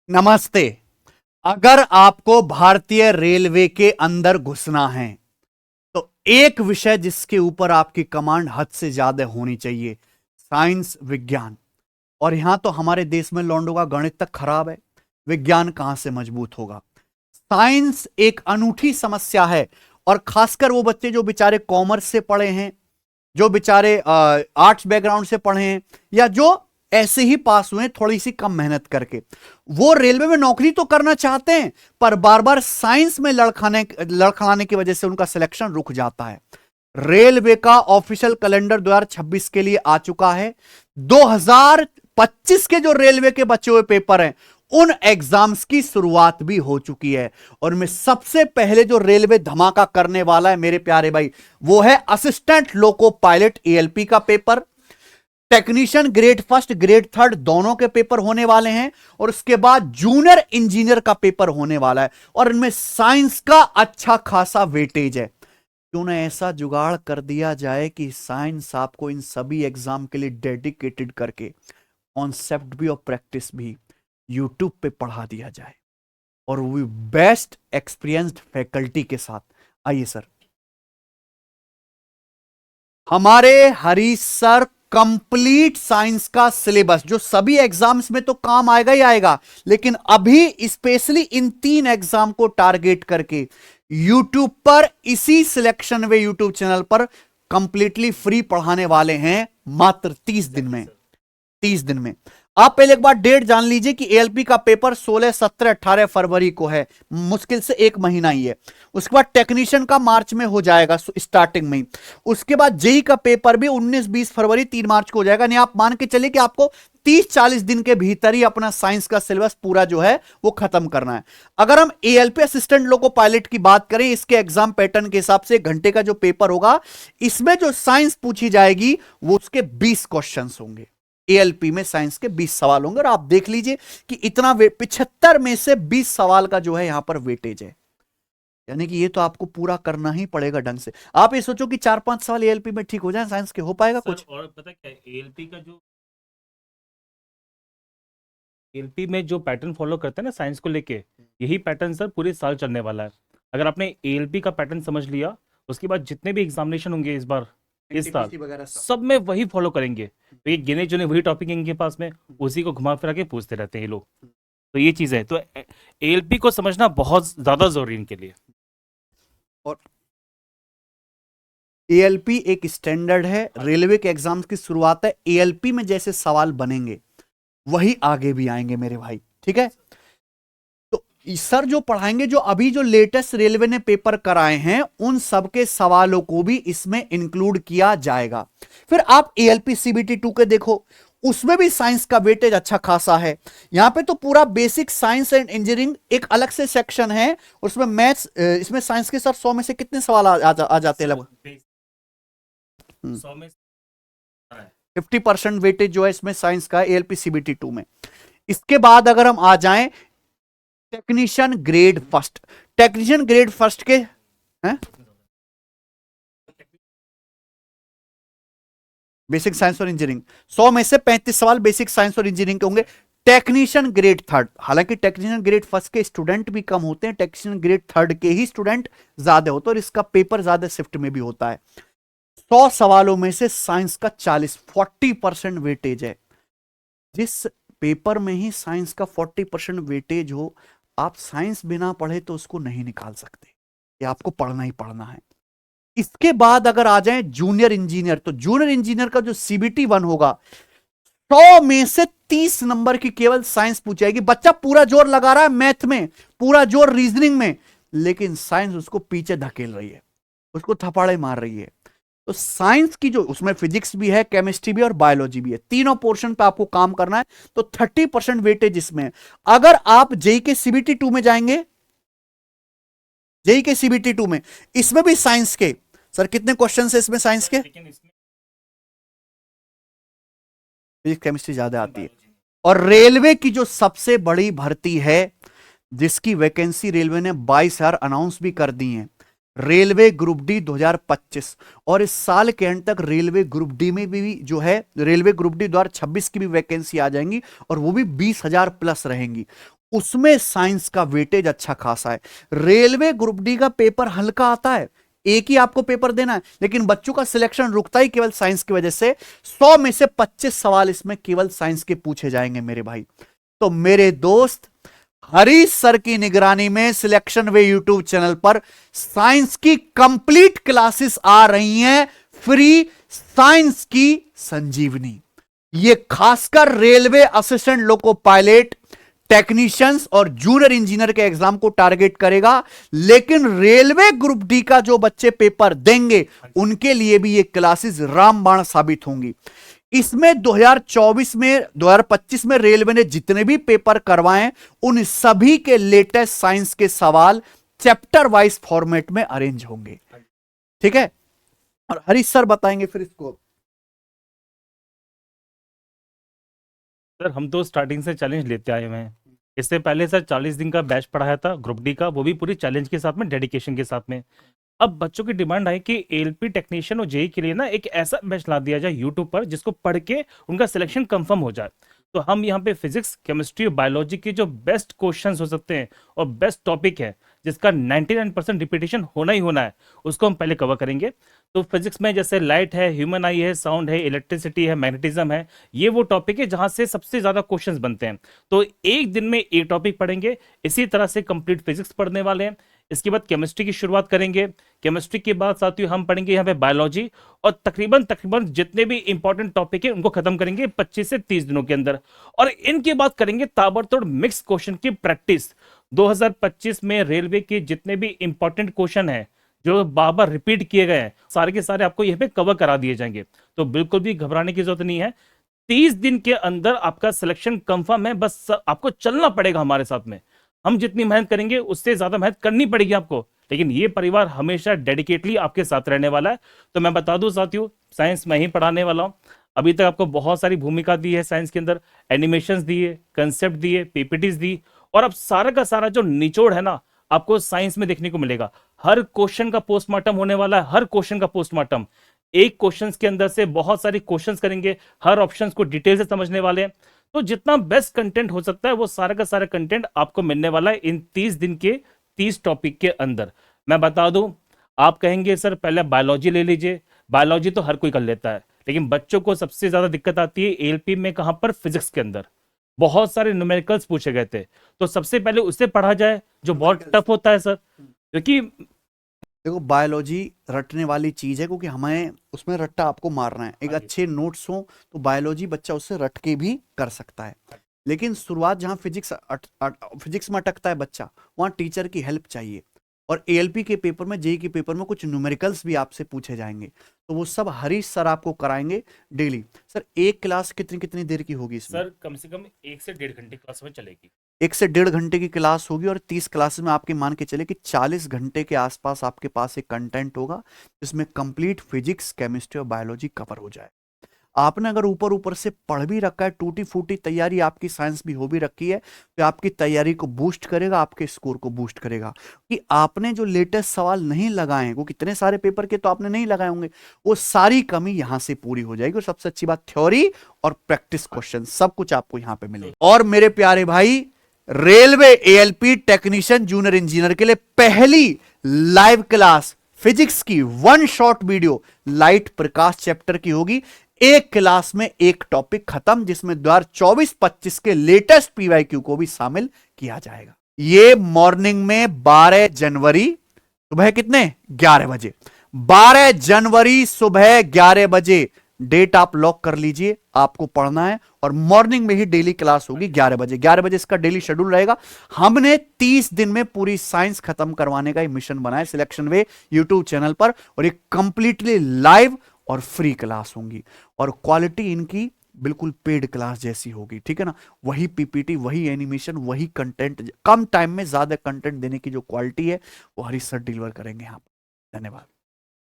नमस्ते। अगर आपको भारतीय रेलवे के अंदर घुसना है तो एक विषय जिसके ऊपर आपकी कमांड हद से ज्यादा होनी चाहिए, साइंस विज्ञान। और यहां तो हमारे देश में लौंडों का गणित तक खराब है, विज्ञान कहां से मजबूत होगा। साइंस एक अनूठी समस्या है। और खासकर वो बच्चे जो बेचारे कॉमर्स से पढ़े हैं, जो बेचारे आर्ट्स बैकग्राउंड से पढ़े हैं, या जो ऐसे ही पास हुए थोड़ी सी कम मेहनत करके, वो रेलवे में नौकरी तो करना चाहते हैं, पर बार बार साइंस में लड़खड़ाने की वजह से उनका सिलेक्शन रुक जाता है। रेलवे का ऑफिशियल कैलेंडर 2026 के लिए आ चुका है। 2025 के जो रेलवे के बचे हुए पेपर हैं, उन एग्जाम्स की शुरुआत भी हो चुकी है। और मैं सबसे पहले जो रेलवे धमाका करने वाला है मेरे प्यारे भाई, वो है असिस्टेंट लोको पायलट एएलपी का paper. Technician grade first grade third दोनों के पेपर होने वाले हैं, और उसके बाद जूनियर इंजीनियर का पेपर होने वाला है। और इनमें साइंस का अच्छा खासा वेटेज है। क्यों ना ऐसा जुगाड़ कर दिया जाए कि साइंस आपको इन सभी एग्जाम के लिए डेडिकेटेड करके कॉन्सेप्ट भी और प्रैक्टिस भी यूट्यूब पे पढ़ा दिया जाए, और वो बेस्ट एक्सपीरियंस्ड फैकल्टी के साथ। आइए सर, हमारे हरीश सर कंप्लीट साइंस का सिलेबस जो सभी एग्जाम्स में तो काम आएगा ही आएगा, लेकिन अभी स्पेशली इन 3 एग्जाम को टारगेट करके यूट्यूब पर, इसी सिलेक्शन वे यूट्यूब चैनल पर कंप्लीटली फ्री पढ़ाने वाले हैं, मात्र 30 दिन में। 30 दिन में आप पहले एक बार डेट जान लीजिए कि एएलपी का पेपर 16, 17, 18 फरवरी को है, मुश्किल से 1 महीना ही है। उसके बाद टेक्नीशियन का मार्च में हो जाएगा, स्टार्टिंग में। उसके बाद जेई का पेपर भी 19, 20 फरवरी, 3 मार्च को हो जाएगा। नहीं, आप मान के चलिए कि आपको 30-40 दिन के भीतर ही अपना साइंस का सिलेबस पूरा जो है वो खत्म करना है। अगर हम एएलपी असिस्टेंट लोको पायलट की बात करें, इसके एग्जाम पैटर्न के हिसाब से घंटे का जो पेपर होगा, इसमें जो साइंस पूछी जाएगी वो उसके 20 क्वेश्चन होंगे। एएलपी में साइंस के 20 सवाल होंगे, और आप देख लीजिए कि इतना 75 में से 20 सवाल का जो है यहां पर वेटेज है। यानी कि ये तो आपको पूरा करना ही पड़ेगा ढंग से। आप ये सोचो कि 4-5 सवाल एएलपी में ठीक हो जाए साइंस के, हो पाएगा कुछ? और पता क्या एएलपी का जो एएलपी में जो पैटर्न फॉलो करते हैं ना साइंस को लेके, यही पैटर्न सर पूरे साल चलने वाला है। अगर आपने एएलपी का पैटर्न समझ लिया, उसके बाद जितने भी एग्जामिनेशन होंगे इस साल वगैरह सब में वही फॉलो करेंगे। तो ये गिने चुने वही टॉपिक इनके पास में, उसी को घुमा फिरा के पूछते रहते हैं ये लोग। तो ये चीज़ है, तो एएलपी को समझना बहुत ज़्यादा ज़रूरी है इनके लिए। और एएलपी एक स्टैंडर्ड है, रेलवे के एग्जाम्स की शुरुआत है। एएलपी में जैसे सवाल बनेंगे वही आगे भी आएंगे मेरे भाई, ठीक है? तो सर जो पढ़ाएंगे, जो अभी जो लेटेस्ट रेलवे ने पेपर कराए हैं, उन सब के सवालों को भी इसमें इंक्लूड किया जाएगा। फिर आप एएलपी सीबीटी 2 के देखो, उसमें भी साइंस का वेटेज अच्छा खासा है। यहां पे तो पूरा बेसिक साइंस एंड इंजीनियरिंग एक अलग से सेक्शन है, उसमें मैथ्स, इसमें साइंस के सर 100 में से कितने सवाल आ जाते हैं लगभग? 100 में 50% वेटेज जो है इसमें साइंस का एएलपी सीबीटी 2 में। इसके बाद अगर हम आ जाएं technician grade first, technician grade first के हैं बेसिक साइंस और इंजीनियरिंग, 100 में से 35 सवाल बेसिक साइंस और इंजीनियरिंग के होंगे। टेक्नीशियन ग्रेड थर्ड, हालांकि टेक्नीशियन ग्रेड फर्स्ट के स्टूडेंट भी कम होते हैं, टेक्नीशियन ग्रेड थर्ड के ही स्टूडेंट ज्यादा होते हैं, और इसका पेपर ज्यादा शिफ्ट में भी होता है। 100 सवालों में से साइंस का 40% वेटेज है। जिस पेपर में ही साइंस का 40% वेटेज हो, आप साइंस बिना पढ़े तो उसको नहीं निकाल सकते, ये आपको पढ़ना ही पढ़ना है। इसके बाद अगर आ जाए जूनियर इंजीनियर, तो जूनियर इंजीनियर का जो सीबीटी 1 होगा, 100 में से 30 नंबर की केवल साइंस पूछी जाएगी। बच्चा पूरा जोर लगा रहा है मैथ में, पूरा जोर रीजनिंग में, लेकिन साइंस उसको पीछे धकेल रही है, उसको थपाड़े मार रही है। तो साइंस की जो, उसमें फिजिक्स भी है, केमिस्ट्री भी और बायोलॉजी भी है, तीनों पोर्शन पे आपको काम करना है। तो 30% वेटेज इसमें है। अगर आप जेई के सीबीटी 2 में जाएंगे, जेई के सीबीटी 2 में, इसमें भी साइंस के सर कितने क्वेश्चन है इसमें साइंस के? फिजिक्स केमिस्ट्री ज्यादा आती है। और रेलवे की जो सबसे बड़ी भर्ती है, जिसकी वैकेंसी रेलवे ने 22,000 अनाउंस भी कर दी है, रेलवे ग्रुप डी 2025। और इस साल के एंड तक रेलवे ग्रुप डी में भी जो है, रेलवे ग्रुप डी 2026 की भी वैकेंसी आ जाएंगी, और वो भी 20,000 प्लस रहेंगी। उसमें साइंस का वेटेज अच्छा खासा है। रेलवे ग्रुप डी का पेपर हल्का आता है, एक ही आपको पेपर देना है, लेकिन बच्चों का सिलेक्शन रुकता ही केवल साइंस की वजह से। 100 में से 25 सवाल इसमें केवल साइंस के पूछे जाएंगे मेरे भाई। तो मेरे दोस्त, हरीश सर की निगरानी में सिलेक्शन वे यूट्यूब चैनल पर साइंस की कंप्लीट क्लासेस आ रही हैं, फ्री साइंस की संजीवनी। ये खासकर railway assistant loco pilot, technicians और जूनियर इंजीनियर के एग्जाम को टारगेट करेगा, लेकिन रेलवे ग्रुप डी का जो बच्चे पेपर देंगे उनके लिए भी ये क्लासेस रामबाण साबित होंगी। इसमें 2024 में 2025 में रेलवे ने जितने भी पेपर करवाए उन सभी के लेटेस्ट साइंस के सवाल चैप्टर वाइज फॉर्मेट में अरेंज होंगे। ठीक है, और हरीश सर बताएंगे फिर इसको। सर हम तो स्टार्टिंग से चैलेंज लेते आए हुए हैं। इससे पहले सर 40 दिन का बैच पढ़ाया था ग्रुप डी का, वो भी पूरी चैलेंज के साथ में, डेडिकेशन के साथ में। अब बच्चों की डिमांड आई कि एएलपी टेक्नीशियन और जेई के लिए ना एक ऐसा बैच ला दिया जाए यूट्यूब पर जिसको पढ़ के उनका सिलेक्शन कंफर्म हो जाए। तो हम यहाँ पे फिजिक्स, केमिस्ट्री और बायोलॉजी के जो बेस्ट क्वेश्चंस हो सकते हैं और बेस्ट टॉपिक है जिसका 99% रिपीटेशन होना ही होना है, उसको हम पहले कवर करेंगे। तो फिजिक्स में जैसे लाइट है, ह्यूमन आई है, साउंड है, इलेक्ट्रिसिटी है, मैग्नेटिज्म है, ये वो टॉपिक है जहां से सबसे ज्यादा क्वेश्चंस बनते हैं। तो एक दिन में एक टॉपिक पढ़ेंगे, इसी तरह से कंप्लीट फिजिक्स पढ़ने वाले हैं। इसके बाद केमिस्ट्री की शुरुआत करेंगे। केमिस्ट्री के बाद साथियों हम पढ़ेंगे यहाँ पे बायोलॉजी, और तकरीबन तकरीबन जितने भी इंपॉर्टेंट टॉपिक है उनको खत्म करेंगे 25 से 30 दिनों के अंदर। और इनके बाद करेंगे ताबड़तोड़ मिक्स क्वेश्चन की प्रैक्टिस। 2025 में रेलवे के जितने भी इंपॉर्टेंट क्वेश्चन है जो बार बार रिपीट किए गए हैं, सारे के सारे आपको यहाँ पे कवर करा दिए जाएंगे। तो बिल्कुल भी घबराने की जरूरत नहीं है। 30 दिन के अंदर आपका सिलेक्शन कंफर्म है, बस आपको चलना पड़ेगा हमारे साथ में। हम जितनी मेहनत करेंगे उससे ज्यादा मेहनत करनी पड़ेगी आपको, लेकिन ये परिवार हमेशा डेडिकेटली आपके साथ रहने वाला है। तो मैं बता दूं साथियों, साइंस मैं ही पढ़ाने वाला हूं। अभी तक आपको बहुत सारी भूमिका दी है साइंस के अंदर, एनिमेशंस दिए, कंसेप्ट दिए, पीपीटीज दी, और अब सारा का सारा जो निचोड़ है ना आपको साइंस में देखने को मिलेगा। हर क्वेश्चन का पोस्टमार्टम होने वाला है, हर क्वेश्चन का पोस्टमार्टम। एक क्वेश्चन के अंदर से बहुत सारी क्वेश्चंस करेंगे, हर ऑप्शंस को डिटेल से समझने वाले हैं। तो जितना बेस्ट कंटेंट हो सकता है वो सारा का सारा कंटेंट आपको मिलने वाला है इन 30 दिन के 30 टॉपिक के अंदर। मैं बता दूं, आप कहेंगे सर पहले बायोलॉजी ले लीजिए, बायोलॉजी तो हर कोई कर लेता है, लेकिन बच्चों को सबसे ज्यादा दिक्कत आती है एएलपी में, कहां पर, फिजिक्स के अंदर। बहुत सारे न्यूमेरिकल्स पूछे गए थे, तो सबसे पहले उससे पढ़ा जाए जो बहुत टफ होता है सर, क्योंकि देखो बायोलॉजी रटने वाली चीज है, क्योंकि हमें उसमें रट्टा आपको मारना है। एक अच्छे नोट्स हो तो बायोलॉजी बच्चा उससे रट के भी कर सकता है, लेकिन शुरुआत जहां फिजिक्स में अटकता है बच्चा, वहां टीचर की हेल्प चाहिए। और एएलपी के पेपर में, जेई के पेपर में कुछ न्यूमेरिकल्स भी आपसे पूछे जाएंगे, तो वो सब हरीश सर आपको कराएंगे डेली। सर एक क्लास कितनी कितनी देर की होगी इसमें? सर कम से कम 1 से 1.5 घंटे क्लास में चलेगी। 1 से 1.5 घंटे की क्लास होगी, और 30 क्लासेस में आपके मान के चले कि 40 घंटे के आसपास आपके पास एक कंटेंट होगा जिसमें कंप्लीट फिजिक्स, केमिस्ट्री और बायोलॉजी कवर हो जाए। आपने अगर ऊपर ऊपर से पढ़ भी रखा है, टूटी फूटी तैयारी आपकी साइंस भी हो भी रखी है, तो आपकी तैयारी को बूस्ट करेगा, आपके स्कोर को बूस्ट करेगा। कि आपने जो लेटेस्ट सवाल नहीं लगाए हैं, वो कितने सारे पेपर के तो आपने नहीं लगाए होंगे, वो सारी कमी यहां से पूरी हो जाएगी। और सबसे अच्छी बात, थ्योरी और प्रैक्टिस क्वेश्चन सब कुछ आपको यहां पे मिलेगा। और मेरे प्यारे भाई, railway ALP technician junior engineer के लिए पहली लाइव क्लास फिजिक्स की 1 शॉर्ट वीडियो लाइट प्रकाश चैप्टर की होगी। एक क्लास में एक टॉपिक खत्म, जिसमें 2024-25 के लेटेस्ट पीवाईक्यू को भी शामिल किया जाएगा। ये मॉर्निंग में 12 जनवरी सुबह कितने 11 बजे, 12 जनवरी सुबह 11 बजे डेट आप लॉक कर लीजिए। आपको पढ़ना है और मॉर्निंग में ही डेली क्लास होगी 11 बजे। 11 बजे इसका डेली शेड्यूल रहेगा। हमने 30 दिन में पूरी साइंस खत्म करवाने का मिशन बनाया सिलेक्शन वे यूट्यूब चैनल पर, और ये कंप्लीटली लाइव और फ्री क्लास होंगी, और क्वालिटी इनकी बिल्कुल पेड क्लास जैसी होगी। ठीक है ना, वही पीपीटी, वही एनिमेशन, वही कंटेंट, कम टाइम में ज्यादा कंटेंट देने की जो क्वालिटी है वो हरीश सर डिलीवर करेंगे यहाँ पर। धन्यवाद।